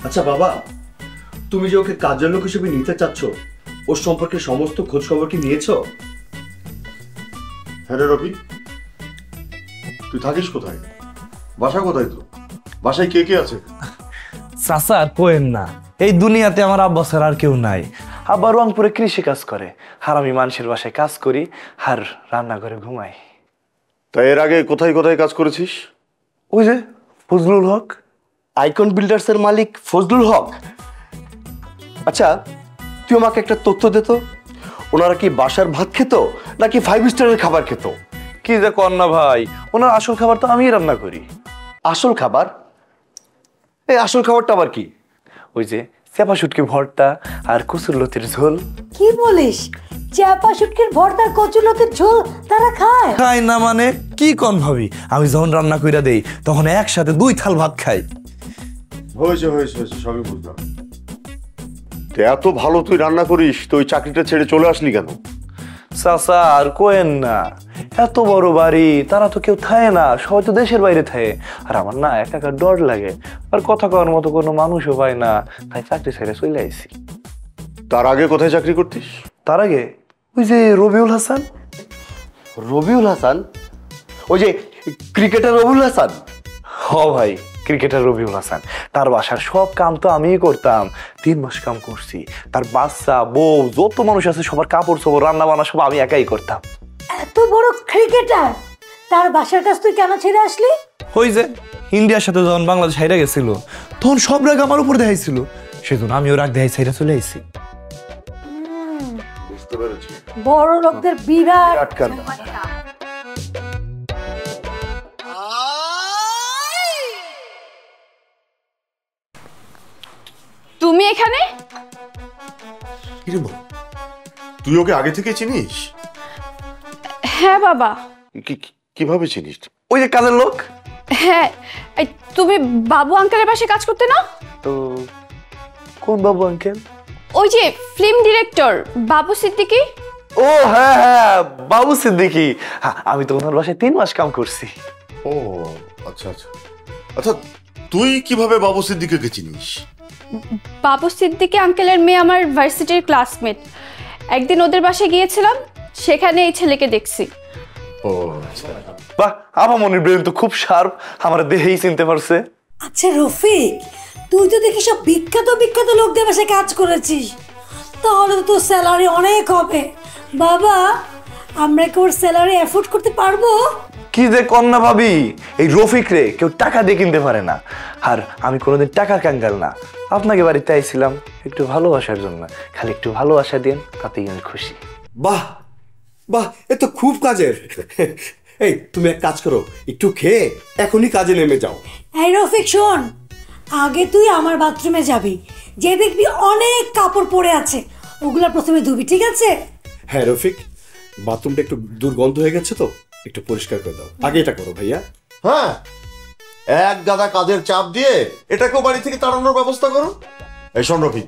আচ্ছা বাবা, তুমি যে ওকে কাজের লোক হিসেবে নিতে চাচ্ছ, ওর সম্পর্কে সমস্ত খোঁজ খবর কি নিয়েছো? হ্যাঁ রে রবি, তুই থাকিস কোথায়? বাসা কোথায়? তো বাসায় কে কে আছে? চাচা আর কোয়েন না, এই দুনিয়াতে আমার আব্বা ছাড়া আর কেউ নাই। আব্বা রংপুরে কৃষি কাজ করে, আর আমি মানুষের বাসায় কাজ করি আর রান্নাঘরে ঘুমাই। তাই এর আগে কোথায় কোথায় কাজ করেছিস? ওই যে ফজলুল হক, আইকন বিল্ডার্সের মালিক ফজলুল হক। আচ্ছা, তুই আমাকে একটা তথ্য দে তো, ওনারা কি বাসার ভাত খেত নাকি 5 স্টারের খাবার খেত? কি যে কর না ভাই, ওনার আসল খাবার তো আমিই রান্না করি। আসল খাবার? এই আসল খাবারটা আবার কি? ওই যে চেপা শুটকি ভর্তা আর কচুর লতির ঝোল। কি বলিস? চাপা শুটকির ভর্তা কচুলতির ঝোল তারা খায়? খাই না মানে কি কন ভাবি, আমি যখন রান্না কইরা দেই তখন একসাথে 2 থাল ভাত খাই। হয়েছে হয়েছে হয়েছে, সবই বুঝলাম। এত ভালো তুই রান্না করিস, তো ওই চাকরিটা ছেড়ে চলে আসলি কেন? চাচা আর কোয়েন না, এত বড় বাড়ি, তারা তো কেউ থাকে না, সবাই তো দেশের বাইরে থাকে। আর আমার না একা একা ডর লাগে, আর কথা কওয়ার মতো কোনো মানুষও পাই না, তাই চাকরি ছেড়ে চলে আইছি। তার আগে কোথায় চাকরি করতিস? তার আগে ওই যে রবিউল হাসান। রবিউল হাসান? ওই যে ক্রিকেটার রবিউল হাসান? হ ভাই, ক্রিকেটার রবিউল হাসান। তার বাসার সব কাম তো আমিই করতাম, 3 মাস কাম করছি। তার বাচ্চা বউ যত মানুষ আছে সবার কাপড় চোপড় রান্না বান্না সব আমি একাই করতাম। এত বড় ক্রিকেটার, তার বাসার কাছ তুই কেন ছেড়ে আসলি? ওই যে ইন্ডিয়ার সাথে যখন বাংলাদেশ হাইরা গেছিল তখন সব রাগ আমার উপর দেখাইছিল, সেজন্য আমিও রাগ দেখাই ছাইরা চলে আইছি। বুঝতে পেরেছি। বড় লোকদের বিরাট তুমি এখানে? তুই ওকে আগে থেকে চিনিস? হ্যাঁ বাবা। কিভাবে চিনিস? ওই যে কাজের লোক। হ্যাঁ, এই তুমি বাবু আঙ্কেলের বাসায় কাজ করতে না? তো কোন বাবু আঙ্কেল? ওই যে ফিল্ম ডিরেক্টর বাবু সিদ্দিকী। ও হ্যাঁ হ্যাঁ, বাবু সিদ্দিকী। আমি তো ওনার বাসায় 3 মাস কাম করছি। ও আচ্ছা আচ্ছা আচ্ছা, তুই কিভাবে বাবু সিদ্দিকীকে চিনিস? বাবু সিদ্দিকী আঙ্কেলের মেয়ে আমার ভার্সিটির ক্লাসমেট। একদিন ওদের বাসায় গিয়েছিলাম, সেখানে এই ছেলেকে দেখছি। ও আচ্ছা। বাহ, আমার মনের ব্রেন তো খুব শার্প, আমার দেহেই চিনতে পারছে। আচ্ছা রফিক, তুই তো দেখি সব বিখ্যাত বিখ্যাত লোকদের বাসায় কাজ করেছিস, তাহলে তো তোর স্যালারি অনেক হবে। বাবা, আমরা কি ওর স্যালারি অ্যাফোর্ড করতে পারবো? কি যে কন্যা ভাবি, এই রফিক রে কেউ টাকা দিয়ে কিনতে পারে না। আর আমি কোনোদিন টাকার কাঙ্গাল না। আপনাকে বাড়িতে আইছিলাম একটু ভালোবাসার জন্য, খালি একটু ভালোবাসা দিন, তাতেই আমি খুশি। বাহ বাহ, এ তো খুব কাজের। এই তুমি এক কাজ করো, একটু খেয়ে এখনই কাজে নেমে যাও। এই রফিক শোন, আগে তুই আমার বাথরুমে যাবি, যে দেখবি অনেক কাপড় পরে আছে, ওগুলা প্রথমে ধুবি, ঠিক আছে? হ্যাঁ রফিক, বাথরুমটা একটু দুর্গন্ধ হয়ে গেছে তো, একটু পরিষ্কার করে দাও। আগে এটা করো ভাইয়া। হ্যাঁ, এক গাদা কাজের চাপ দিয়ে এটাকেও বাড়ি থেকে তাড়ানোর ব্যবস্থা করো। এই শোন রফিক,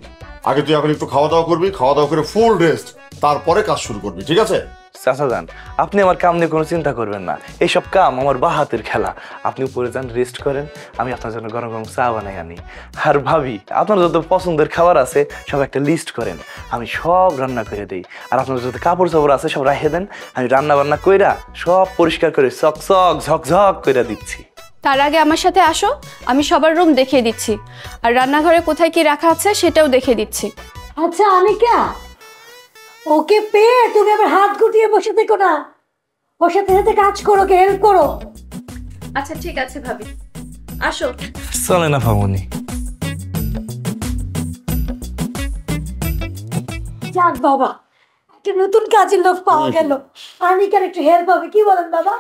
আগে তুই এখন একটু খাওয়া দাওয়া করবি, খাওয়া দাওয়া করে ফুল রেস্ট, তারপরে কাজ শুরু করবি, ঠিক আছে? চাচা যান, আপনি আমার কাম নিয়ে কোনো চিন্তা করবেন না, এইসব কাম আমার বা হাতের খেলা। আপনি উপরে যান, রেস্ট করেন, আমি আপনার জন্য গরম গরম চা বানাই আনি। আর ভাবি, আপনার যত পছন্দের খাবার আছে সব একটা লিস্ট করেন, আমি সব রান্না করে দিই। আর আপনার যত কাপড় চাপড় আছে সব রাখে দেন, আমি রান্না বান্না কইরা সব পরিষ্কার করে চকচক ঝকঝক কইরা দিচ্ছি। তার আগে আমার সাথে আসো, আমি সবার রুম দেখিয়ে দিচ্ছি, আর রান্নাঘরে কোথায় কি রাখা আছে সেটাও দেখিয়ে দিচ্ছি। আচ্ছা আনিকা, ওকে পেয়ে তুমি আবার হাত গুটিয়ে বসে থেকো না, ওর সাথে সাথে কাজ করো, ওকে হেল্প করো। আচ্ছা ঠিক আছে ভাবি, আসো। চলে না ফামনি। যাক বাবা, একটা নতুন কাজের লোক পাওয়া গেল, আনিকার একটু হেল্প হবে, কি বলেন বাবা?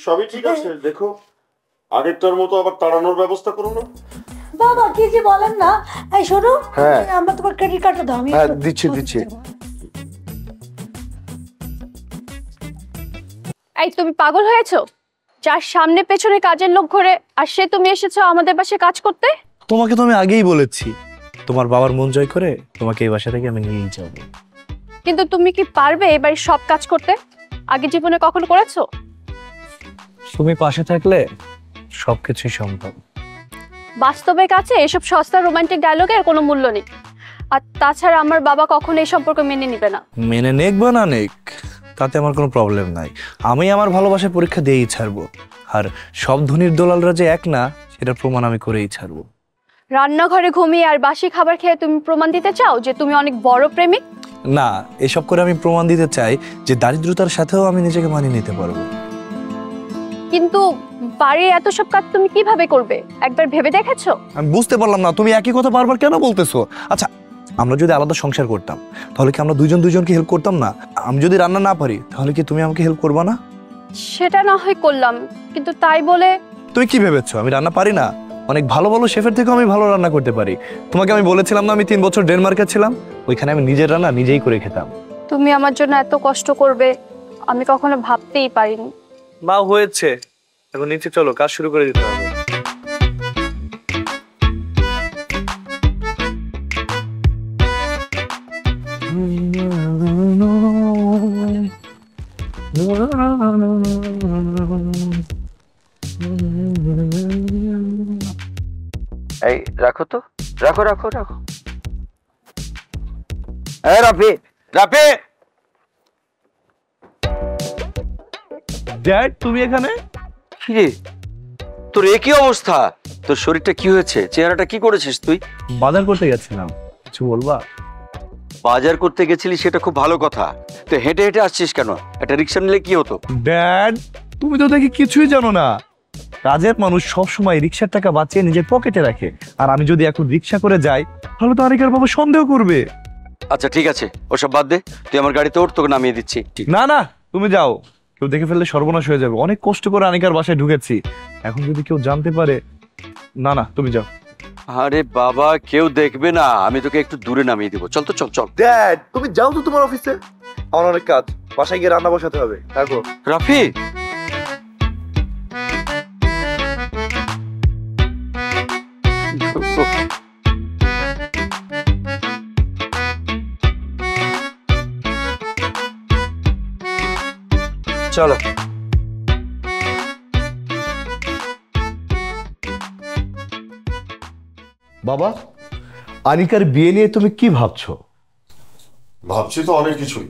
সবই ঠিক আছে, দেখো আগেরটার মতো আবার তাড়ানোর ব্যবস্থা করো না। বাবা কি যে বলেন না। এই শোনো, হ্যাঁ। আমরা তোমার ক্রেডিট কার্ডটা দাও। হ্যাঁ, দিচ্ছি দিচ্ছি। এই তুমি পাগল হয়েছো? যার সামনে পেছনে কাজের লোক ঘোরে, আর সে তুমি এসেছো আমাদের বাসায় কাজ করতে? তোমাকে তো আমি আগেই বলেছি, তোমার বাবার মন জয় করে তোমাকে এই বাসা থেকে আমি নিয়েই যাবো। কিন্তু তুমি কি পারবে এবার সব কাজ করতে? আগে জীবনে কখনো করেছো? তুমি পাশে থাকলে সবকিছুই সম্ভব। বাস্তবের কাছে এসব সস্তা রোমান্টিক ডায়লগের কোনো মূল্য নেই। আর তাছাড়া আমার বাবা কখনো এই সম্পর্ক মেনে নিবে না। মেনে নেক বা না নেক তাতে আমার কোনো প্রবলেম নাই, আমি আমার ভালোবাসার পরীক্ষা দিয়েই ছাড়বো। আর সব ধনীর দলালরা যে এক না সেটা প্রমাণ আমি করেই ছাড়বো। রান্নাঘরে ঘুমিয়ে আর বাসি খাবার খেয়ে তুমি প্রমাণ দিতে চাও যে তুমি অনেক বড় প্রেমিক? না, এসব করে আমি প্রমাণ দিতে চাই যে দারিদ্রতার সাথেও আমি নিজেকে মানিয়ে নিতে পারবো। কিন্তু বাড়ির এত সব কাজ তুমি কিভাবে করবে একবার ভেবে দেখেছো? আমি বুঝতে পারলাম না তুমি একই কথা বারবার কেন বলতেছো। আচ্ছা, আমরা যদি আলাদা সংসার করতাম তাহলে কি আমরা দুজনকে হেল্প করতাম না? আমি যদি রান্না না পারি তাহলে কি তুমি আমাকে হেল্প করবা না? সেটা না হয় করলাম, কিন্তু তাই বলে তুই কি ভেবেছো আমি রান্না পারি না? অনেক ভালো ভালো শেফের থেকেও আমি ভালো রান্না করতে পারি। তোমাকে আমি বলেছিলাম না আমি 3 বছর ডেনমার্কে ছিলাম, ওইখানে আমি নিজের রান্না নিজেই করে খেতাম। তুমি আমার জন্য এত কষ্ট করবে আমি কখনো ভাবতেই পারিনি। মা হয়েছে, এখন নিচে চলো, কাজ শুরু করে দিতে হবে। এই রাখো তো, রাখো রাখো রাখো। এই রাফি, রাফি! ড্যাড তুমি এখানে? কি রে, তোর একই অবস্থা? তোর শরীরটা কি হয়েছে? চেহারাটা কি করেছিস তুই? বাজার করতে গেছিলাম, কিছু বলবা? বাজার করতে গেছিলি সেটা খুব ভালো কথা, তো হেঁটে হেঁটে আসছিস কেন? একটা রিক্সা নিলে কি হতো? ড্যাড তুমি তো দেখি কিছুই জানো না। কাজের মানুষ সবসময় রিক্সার টাকা বাঁচিয়ে নিজের পকেটে রাখে, আর আমি যদি এখন রিক্সা করে যাই তাহলে তো আনিকার বাবা সন্দেহ করবে। আচ্ছা ঠিক আছে, ওসব বাদ দে, তুই আমার গাড়িতে ওঠ, তোকে নামিয়ে দিচ্ছি। না না তুমি যাও, কেউ দেখে ফেললে সর্বনাশ হয়ে যাবে। অনেক কষ্ট করে আনিকার বাসায় ঢুকেছি, এখন যদি কেউ জানতে পারে। না না তুমি যাও। আরে বাবা, কেউ দেখবে না, আমি তোকে একটু দূরে নামিয়ে দিব। চল তো, চল চল। ড্যাড তুমি যাও তো তোমার অফিসে, আমার অনেক কাজ, বাসায় গিয়ে রান্না বসাতে হবে। থাকো। রাফি, চলো। বাবা, আনিকার বিয়ে নিয়ে তুমি কি ভাবছো? ভাবছি তো অনেক কিছুই।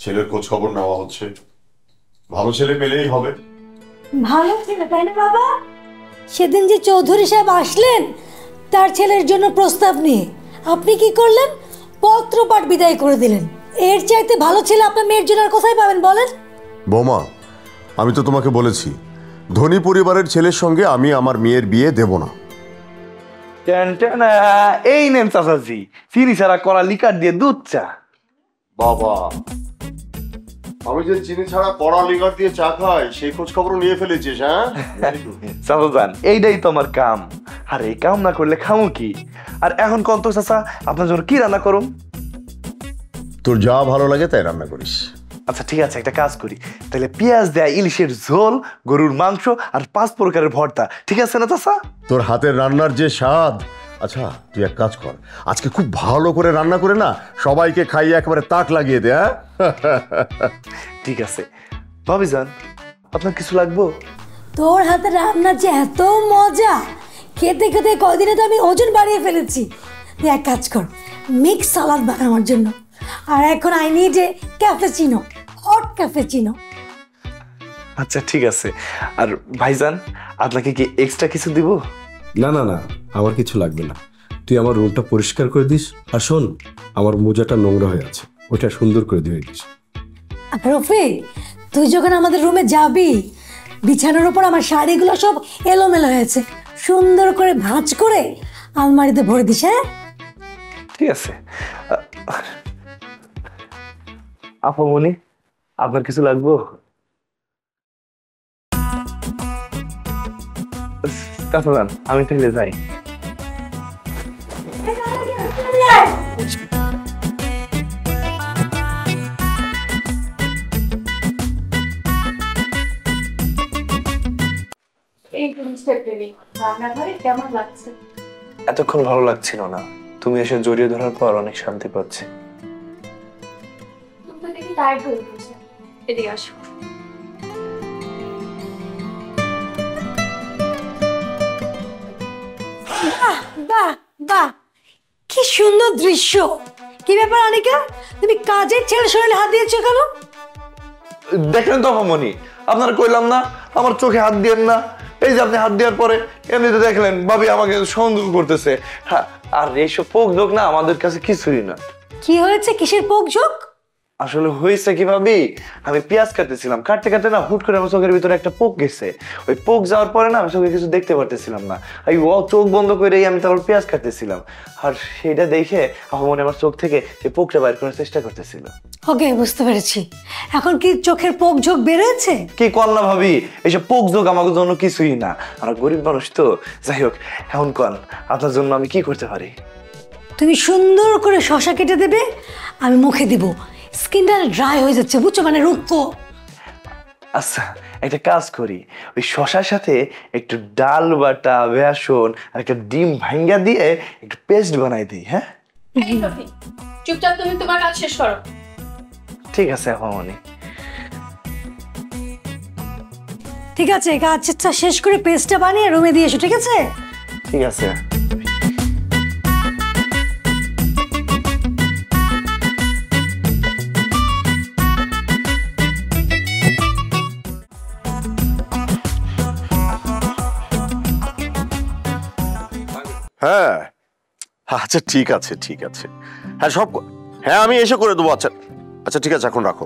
ছেলের খোঁজ খবর নেওয়া হচ্ছে, ভালো ছেলে পেলেই হবে। ভালো ছেলে তাই না বাবা? সেদিন যে চৌধুরী সাহেব আসলেন তার ছেলের জন্য প্রস্তাব নিয়ে, আপনি কি করলেন? পত্রপাঠ বিদায় করে দিলেন। এর চাইতে ভালো ছেলে আপনার মেয়ের জন্য আর কোথায় পাবেন বলেন? বৌমা, আমি তো তোমাকে বলেছি ধনী পরিবারের ছেলের সঙ্গে আমি আমার মেয়ের বিয়ে দেব না। এই নেন চাচাজি, চিনি ছাড়া করা লিকার দিয়ে দুধ চা। বাবা, আমি যে চিনি ছাড়া কড়া লিকার দিয়ে চা খাই সেই খোঁজ খবর নিয়ে ফেলেছিস? হ্যাঁ চাচাজান, এইটাই তো আমার কাম, আর এই কাম না করলে খামু কি? আর এখন কোন তো চাচা আপনার জন্য কি রান্না করুন? তোর যা ভালো লাগে তাই রান্না করিস। আচ্ছা ঠিক আছে, একটা কাজ করি তাহলে, পেঁয়াজ দেয়া ইলিশের ঝোল, গরুর মাংস আর 5 প্রকারের ভর্তা, ঠিক আছে না চাচা? তোর হাতের রান্নার যে স্বাদ। আচ্ছা তুই এক কাজ কর, আজকে খুব ভালো করে রান্না করে না সবাইকে খাইয়ে একেবারে তাক লাগিয়ে দে। হ্যাঁ ঠিক আছে। ভাবিজান, আপনার কিছু লাগবো? তোর হাতে রান্না যে এত মজা, খেতে খেতে কদিনে তো আমি ওজন বাড়িয়ে ফেলেছি। তুই এক কাজ কর, মিক্স সালাদ বানা আমার জন্য। আর এখন আই নিড এ ক্যাফেচিনো, হট ক্যাফেচিনো। আচ্ছা ঠিক আছে। আর ভাইজান, আপনাকে কি এক্সট্রা কিছু দিব? না না না, আমার কিছু লাগবে না। তুই আমার রুমটা পরিষ্কার করে দিস, আর শোন আমার মোজাটা নোংরা হয়ে আছে, ওটা সুন্দর করে ধুয়ে দিস। রফিক, তুই যখন আমাদের রুমে যাবি, বিছানার উপর আমার শাড়িগুলো সব এলোমেলো হয়েছে, সুন্দর করে ভাঁজ করে আলমারিতে ভরে দিস। হ্যাঁ ঠিক আছে। আপামনি, আপনার কিছু লাগবো? চাচাজান, আমি তাহলে যাই। এতক্ষণ ভালো লাগছিল না, তুমি এসে জড়িয়ে ধরার পর অনেক শান্তি পাচ্ছি। এদিকে আসো। বাহ বাহ, কি সুন্দর দৃশ্য। কি ব্যাপার অনিকা, তুমি কাজের ছেলে শরীরে হাত দিয়েছো কেন? দেখলেন তো আপামনি, আপনারা কইলাম না আমার চোখে হাত দিয়েন না, এই যে আপনি হাত দেওয়ার পরে এমনিতে দেখলেন ভাবি আমাকে সন্দেহ করতেছে। হ্যাঁ, আর এইসব পোক যোগ না আমাদের কাছে কিছুই না। কি হয়েছে, কিসের পোকঝোঁক? আসলে হয়েছে কি ভাবি, আমি পেঁয়াজ কাটতেছিলাম, কাটতে কাটতে না হুট করে আমার চোখের ভিতরে একটা পোক গেছে। ওই পোক যাওয়ার পরে না আমি চোখে কিছু দেখতে পারতেছিলাম না। এই চোখ বন্ধ করে আমি তারপর পেঁয়াজ কাটতেছিলাম, আর সেটা দেখে আপামনি আমার চোখ থেকে সেই পোকটা বাইর করার চেষ্টা করতেছিল। ওকে, বুঝতে পেরেছি। এখন কি চোখের পোকঝোঁক বেরোয়েছে? কি কর না ভাবি, এইসব পোক যোগ আমাদের জন্য কিছুই না, আমরা গরিব মানুষ তো। যাই হোক, এখন কন আপনার জন্য আমি কি করতে পারি? তুমি সুন্দর করে শশা কেটে দেবে, আমি মুখে দিব। স্কিনটা ড্রাই হয়ে যাচ্ছে, বুঝছো, মানে রুক্ষ। আচ্ছা, একটা কাজ করি, ওই শশার সাথে একটু ডাল বাটা, বেসন আর একটা ডিম ভাঙ্গা দিয়ে একটু পেস্ট বানাই দিই। হ্যাঁ চুপচাপ তুমি তোমার কাজ শেষ করো। ঠিক আছে আপামনি। ঠিক আছে, কাজটা শেষ করে পেস্টটা বানিয়ে রুমে দিয়ে এসো, ঠিক আছে? ঠিক আছে। হ্যাঁ আচ্ছা ঠিক আছে ঠিক আছে, হ্যাঁ সব হ্যাঁ আমি এসে করে দেবো। আচ্ছা আচ্ছা ঠিক আছে, এখন রাখো।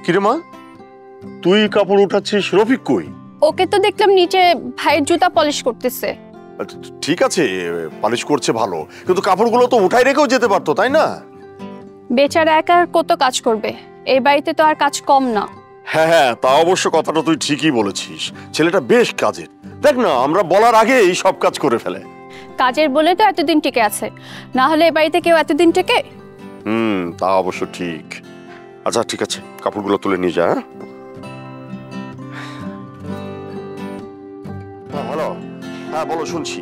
কিরে মা, তুই কাপড় উঠাচ্ছিস, রফিক কই? ওকে তো দেখলাম নিচে ভাইয়ের জুতা পলিশ করতেছে। আচ্ছা, ঠিক আছে পালিশ করছে ভালো, কিন্তু কাপড়গুলো তো উঠাই রেখেও যেতে পারতো, তাই না? বেচারা একা আর কত কাজ করবে, এই বাড়িতে তো আর কাজ কম না। হ্যাঁ হ্যাঁ, তা অবশ্য কথাটা তুই ঠিকই বলেছিস, ছেলেটা বেশ কাজের। দেখ না, আমরা বলার আগেই সব কাজ করে ফেলে। কাজের বলে তো এতদিন টিকে আছে, না হলে এই বাড়িতে কেউ এতদিন টেকে? তা অবশ্য ঠিক। আচ্ছা ঠিক আছে, কাপড়গুলো তুলে নিয়ে যা। হ্যাঁ হ্যালো, হ্যাঁ বলো, শুনছি।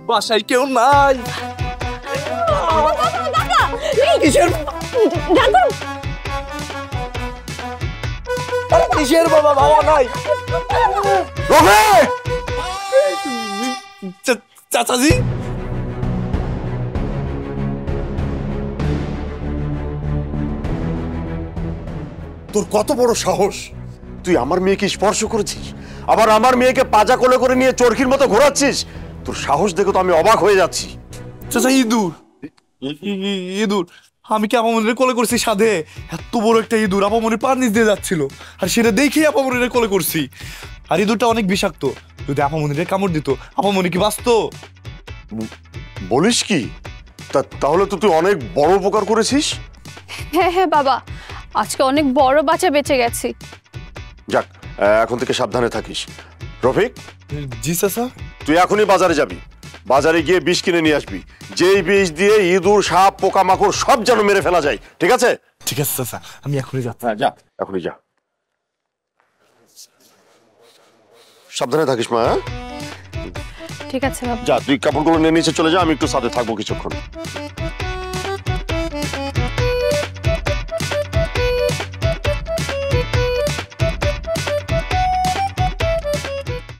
বাসায় কেউ নাই। কিসের বাবা, বাবা নাই। চাচাজি, তোর কত বড় সাহস, তুই আমার মেয়েকে স্পর্শ করেছিস, আবার আমার মেয়েকে পাজা কোলে করে নিয়ে চরকির মতো ঘোরাচ্ছিস। তোর সাহস দেখে তো আমি অবাক হয়ে যাচ্ছি। চাচা ইঁদুর, ইঁদুর। আমি কি আপামনির কোলে করছি সাধে? এত বড় একটা ইঁদুর আপামনির পার নিচ দিয়ে যাচ্ছিল, আর সেটা দেখেই আপামনির কোলে করছি। আর ইঁদুরটা অনেক বিষাক্ত, যদি আপামনির কামড় দিত আপামনি কি বাঁচতো? বলিস কি? তাহলে তো তুই অনেক বড় উপকার করেছিস। হ্যাঁ হ্যাঁ বাবা, আজকে অনেক বড় বাচ্চা বেঁচে গেছি। যাক, এখন থেকে সাবধানে থাকিস। রফিক, জি চাচা। তুই এখনই বাজারে যাবি, বাজারে গিয়ে বিষ কিনে নিয়ে আসবি, যেই বিষ দিয়ে ইঁদুর, সাপ, পোকামাকড় সব যেন মেরে ফেলা যায়, ঠিক আছে? ঠিক আছে চাচা, আমি এখনই যাচ্ছি। হ্যাঁ যা, এখনই যা। সাবধানে থাকিস মা। ঠিক আছে বাবা। যা, তুই কাপড়গুলো নিয়ে নিচে চলে যা, আমি একটু সাথে থাকবো কিছুক্ষণ।